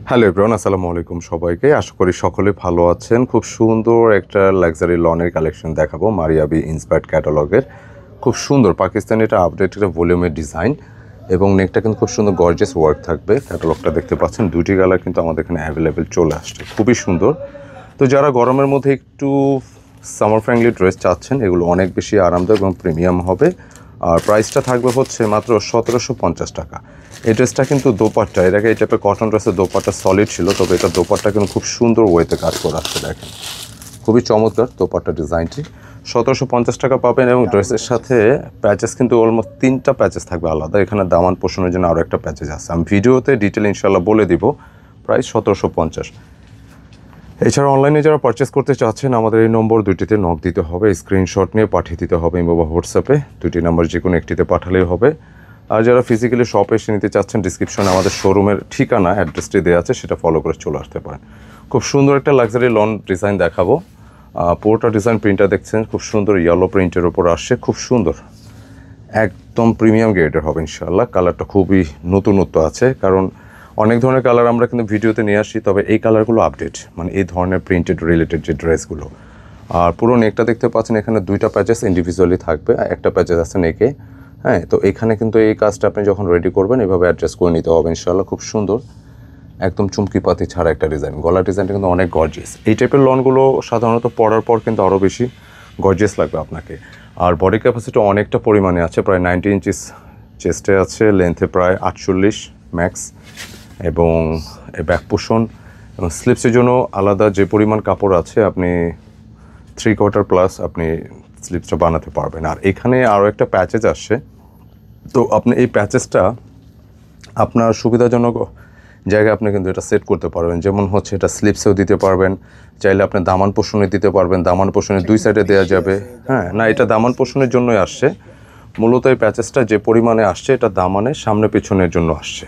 Hello everyone, আসসালামু আলাইকুম সবাইকে। আশা করি সকলে ভালো আছেন। খুব সুন্দর একটা লাক্সারি লনের কালেকশন দেখাবো মারিয়াবি ইন্সপায়ার্ড ক্যাটালগের। খুব সুন্দর পাকিস্তানি এটা আপডেট একটা ভলিউমের ডিজাইন এবং নেকটা কিন্তু খুব সুন্দর গর্জিয়াস ওয়ার্ক থাকবে। ক্যাটালগটা দেখতে পাচ্ছেন, দুটি কালার কিন্তু আমাদের এখানে অ্যাভেলেবেল চলে আসছে, খুবই সুন্দর। তো যারা গরমের মধ্যে একটু সামার ফ্রেন্ডলি ড্রেস চাচ্ছেন, এগুলো অনেক বেশি আরামদায়ক এবং প্রিমিয়াম হবে। আর প্রাইসটা থাকবে হচ্ছে মাত্র 1750 টাকা। এই ড্রেসটা কিন্তু দোপাট্টা, এর আগে এই টাইপের কটন ড্রেসের দোপাট্টা সলিড ছিল, তবে এটা দোপাট্টা কিন্তু খুব সুন্দর ওয়েতে কাজ করা আসছে। দেখেন, খুবই চমৎকার দোপাট্টা ডিজাইনটি। 1750 টাকা পাবেন এবং ড্রেসের সাথে প্যাচেস কিন্তু অলমোস্ট 3টা প্যাচেস থাকবে আলাদা। এখানে দামান পোষণের জন্য আরও একটা প্যাচেস আছে, আমি ভিডিওতে ডিটেল ইনশাল্লাহ বলে দিব। প্রাইস 1750। এছাড়া অনলাইনে যারা পারচেস করতে চাচ্ছেন, আমাদের এই নম্বর দুটিতে নক দিতে হবে, স্ক্রিনশট নিয়ে পাঠিয়ে দিতে হবে ইমো বা হোয়াটসঅ্যাপে। দুটি নাম্বার যে কোনো একটিতে পাঠালেই হবে। আর যারা ফিজিক্যালি শপে এসে নিতে চাচ্ছেন, ডিসক্রিপশনে আমাদের শোরুমের ঠিকানা অ্যাড্রেসটি দেওয়া আছে, সেটা ফলো করে চলে আসতে পারেন। খুব সুন্দর একটা লাক্সারি লন ডিজাইন দেখাবো। পুরোটা ডিজাইন প্রিন্টটা দেখছেন, খুব সুন্দর ইয়েলো প্রিন্টের ওপর আসছে, খুব সুন্দর, একদম প্রিমিয়াম গ্রেডের হবে ইনশাআল্লাহ। কালারটা খুবই নতুনত্ব আছে, কারণ অনেক ধরনের কালার আমরা কিন্তু ভিডিওতে নিয়ে আসি, তবে এই কালারগুলো আপডেট, মানে এই ধরনের প্রিন্টেড রিলেটেড যে ড্রেসগুলো। আর পুরো নেকটা দেখতে পাচ্ছেন, এখানে দুইটা প্যাচেস ইন্ডিভিজুয়ালি থাকবে, একটা প্যাচেস আছে নেকে। হ্যাঁ, তো এখানে কিন্তু এই কাজটা আপনি যখন রেডি করবেন এভাবে অ্যাডজাস্ট করে নিতে হবে ইনশাআল্লাহ। খুব সুন্দর, একদম চুমকি পাতি ছাড়া একটা ডিজাইন। গলার ডিজাইনটা কিন্তু অনেক গর্জিয়াস। এই টাইপের লনগুলো সাধারণত পরার পর কিন্তু আরও বেশি গর্জিয়াস লাগবে আপনাকে। আর বডি ক্যাপাসিটি অনেকটা পরিমাণে আছে, প্রায় 90 ইঞ্চিস চেস্টে আছে, লেন্থে প্রায় 48 ম্যাক্স, এবং ব্যাক পোষণ এবং স্লিপসের জন্য আলাদা যে পরিমাণ কাপড় আছে, আপনি 3/4 প্লাস আপনি স্লিপসটা বানাতে পারবেন। আর এখানে আরও একটা প্যাচেস আসছে, তো আপনি এই প্যাচেসটা আপনার সুবিধাজনক জায়গায় আপনি কিন্তু এটা সেট করতে পারবেন। যেমন হচ্ছে এটা স্লিপসেও দিতে পারবেন, চাইলে আপনি দামান পোষণে দিতে পারবেন, দামান পোষণের দুই সাইডে দেওয়া যাবে। হ্যাঁ, না, এটা দামান পোষণের জন্যই আসছে মূলত। এই প্যাচেসটা যে পরিমাণে আসছে, এটা দামানে সামনে পেছনের জন্য আসছে।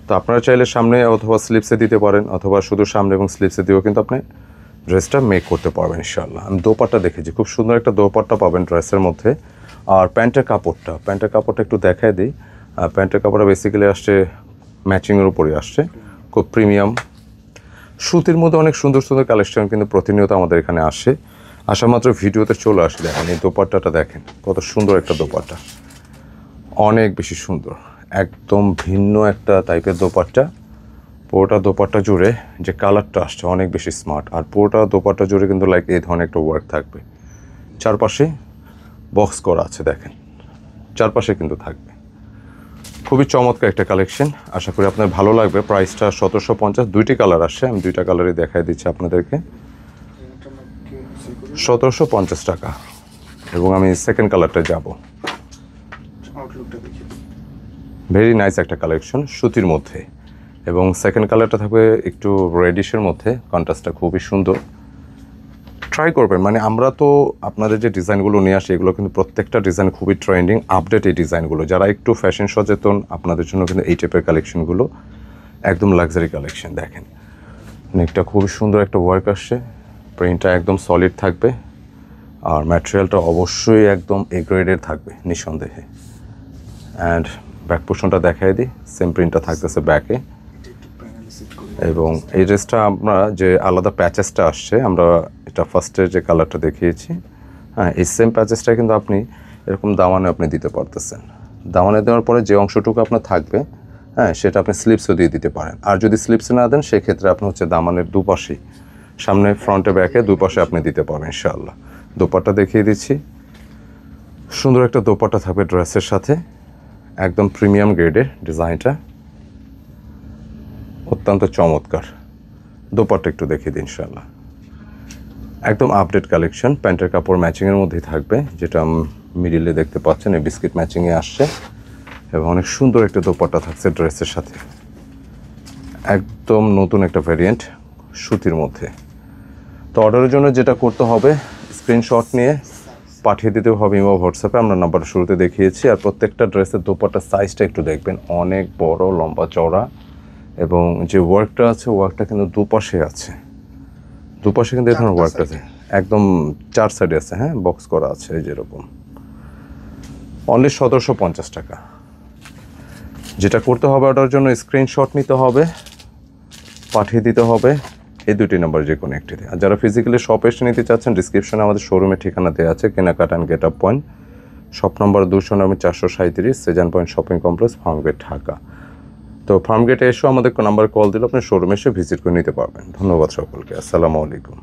তো আপনারা চাইলে সামনে অথবা স্লিপসে দিতে পারেন, অথবা শুধু সামনে এবং স্লিপসে দিয়েও কিন্তু আপনি ড্রেসটা মেক করতে পারবেন ইনশাআল্লাহ। আমি দোপাট্টা দেখেছি, খুব সুন্দর একটা দোপাট্টা পাবেন ড্রেসের মধ্যে। আর প্যান্টের কাপড়টা একটু দেখায় দিই। প্যান্টের কাপড়টা বেসিক্যালি আসছে ম্যাচিংয়ের উপরই আসছে, খুব প্রিমিয়াম সুতির মধ্যে। অনেক সুন্দর সুন্দর কালেকশন কিন্তু প্রতিনিয়ত আমাদের এখানে আসে, আসা মাত্র ভিডিওতে চলে আসে। দেখেন এই দোপাট্টাটা, দেখেন কত সুন্দর একটা দোপাট্টা, অনেক বেশি সুন্দর, একদম ভিন্ন একটা টাইপের দোপাট্টা। পুরোটা দোপাট্টা জুড়ে যে কালারটা আসছে অনেক বেশি স্মার্ট। আর পুরোটা দোপাট্টা জুড়ে কিন্তু লাইক এই ধরনের একটা ওয়ার্ক থাকবে, চারপাশে বক্স করা আছে, দেখেন চারপাশে কিন্তু থাকবে। খুবই চমৎকার একটা কালেকশন, আশা করি আপনার ভালো লাগবে। প্রাইসটা 1750। দুইটি কালার আসছে, আমি দুইটা কালারই দেখাই দিচ্ছি আপনাদেরকে। 1750 টাকা। এবং আমি সেকেন্ড কালারটা যাব। ভেরি নাইস একটা কালেকশন সুতির মধ্যে, এবং সেকেন্ড কালারটা থাকবে একটু রেডিশের মধ্যে। কন্ট্রাস্টটা খুবই সুন্দর, ট্রাই করবেন। মানে আমরা তো আপনাদের যে ডিজাইনগুলো নিয়ে আসি, এগুলো কিন্তু প্রত্যেকটা ডিজাইন খুবই ট্রেন্ডিং, আপডেট এই ডিজাইনগুলো। যারা একটু ফ্যাশন সচেতন, আপনাদের জন্য কিন্তু এই টাইপের কালেকশনগুলো একদম লাক্সারি কালেকশন। দেখেন নেকটা খুবই সুন্দর একটা ওয়ার্ক আসছে, প্রিন্টটা একদম সলিড থাকবে, আর ম্যাটেরিয়ালটা অবশ্যই একদম এ গ্রেডের থাকবে নিঃসন্দেহে। অ্যান্ড ব্যাক পোর্শনটা দেখাই দিই, সেম প্রিন্টটা থাকতেছে ব্যাকে। এবং এই ড্রেসটা আমরা যে আলাদা প্যাচেসটা আসছে, আমরা এটা ফার্স্টে যে কালারটা দেখিয়েছি, হ্যাঁ, এই সেম প্যাচেসটা কিন্তু আপনি এরকম দামানে আপনি দিতে পারতেছেন। দামানে দেওয়ার পরে যে অংশটুকু আপনার থাকবে, হ্যাঁ, সেটা আপনি স্লিপসও দিয়ে দিতে পারেন। আর যদি স্লিপসে না দেন, সেক্ষেত্রে আপনি হচ্ছে দামানের দুপাশেই, সামনে ফ্রন্টে ব্যাকে দুপাশে আপনি দিতে পারবেন ইনশাআল্লাহ। দোপাট্টা দেখিয়ে দিচ্ছি, সুন্দর একটা দোপাট্টা থাকবে ড্রেসের সাথে, একদম প্রিমিয়াম গ্রেডের ডিজাইনটা, অত্যন্ত চমৎকার। দোপাট্টা একটু দেখিয়ে দিই ইনশাআল্লাহ, একদম আপডেট কালেকশন। প্যান্টের কাপড় ম্যাচিংয়ের মধ্যেই থাকবে, যেটা মিডিলে দেখতে পাচ্ছেন এই বিস্কিট ম্যাচিংয়ে আসছে, এবং অনেক সুন্দর একটা দোপাট্টা থাকছে ড্রেসের সাথে, একদম নতুন একটা ভ্যারিয়েন্ট সুতির মধ্যে। তো অর্ডারের জন্য যেটা করতে হবে, স্ক্রিনশট নিয়ে পাঠিয়ে দিতে হবে ইমো হোয়াটসঅ্যাপে, আমরা নাম্বারটা শুরুতে দেখিয়েছি। আর প্রত্যেকটা ড্রেসের দোপাট্টার সাইজটা একটু দেখবেন, অনেক বড়, লম্বা চওড়া, এবং যে ওয়ার্কটা আছে, ওয়ার্কটা কিন্তু দুপাশে আছে, দুপাশে কিন্তু এই ধরনের ওয়ার্কটা আছে, একদম 4 সাইডে আছে, হ্যাঁ, বক্স করা আছে এই যেরকম। অনলি 1750 টাকা। যেটা করতে হবে, ওটার জন্য স্ক্রিনশট নিতে হবে, পাঠিয়ে দিতে হবে এই দুটি নাম্বার যে কোনো একটিতে। আর যারা ফিজিক্যালি শপে এসে নিতে চাচ্ছেন, ডিসক্রিপশনে আমাদের শোরুমের ঠিকানা দেওয়া আছে, কেনাকাটা and get up point, shop number 200-437, Shezan point shopping complex, Farmgate, Dhaka. তো ফার্মগেটে এসেও আমাদের নাম্বার কল দিলে আপনি শোরুমে এসে ভিজিট করে নিতে পারবেন। ধন্যবাদ সকলকে, আসসালামু আলাইকুম।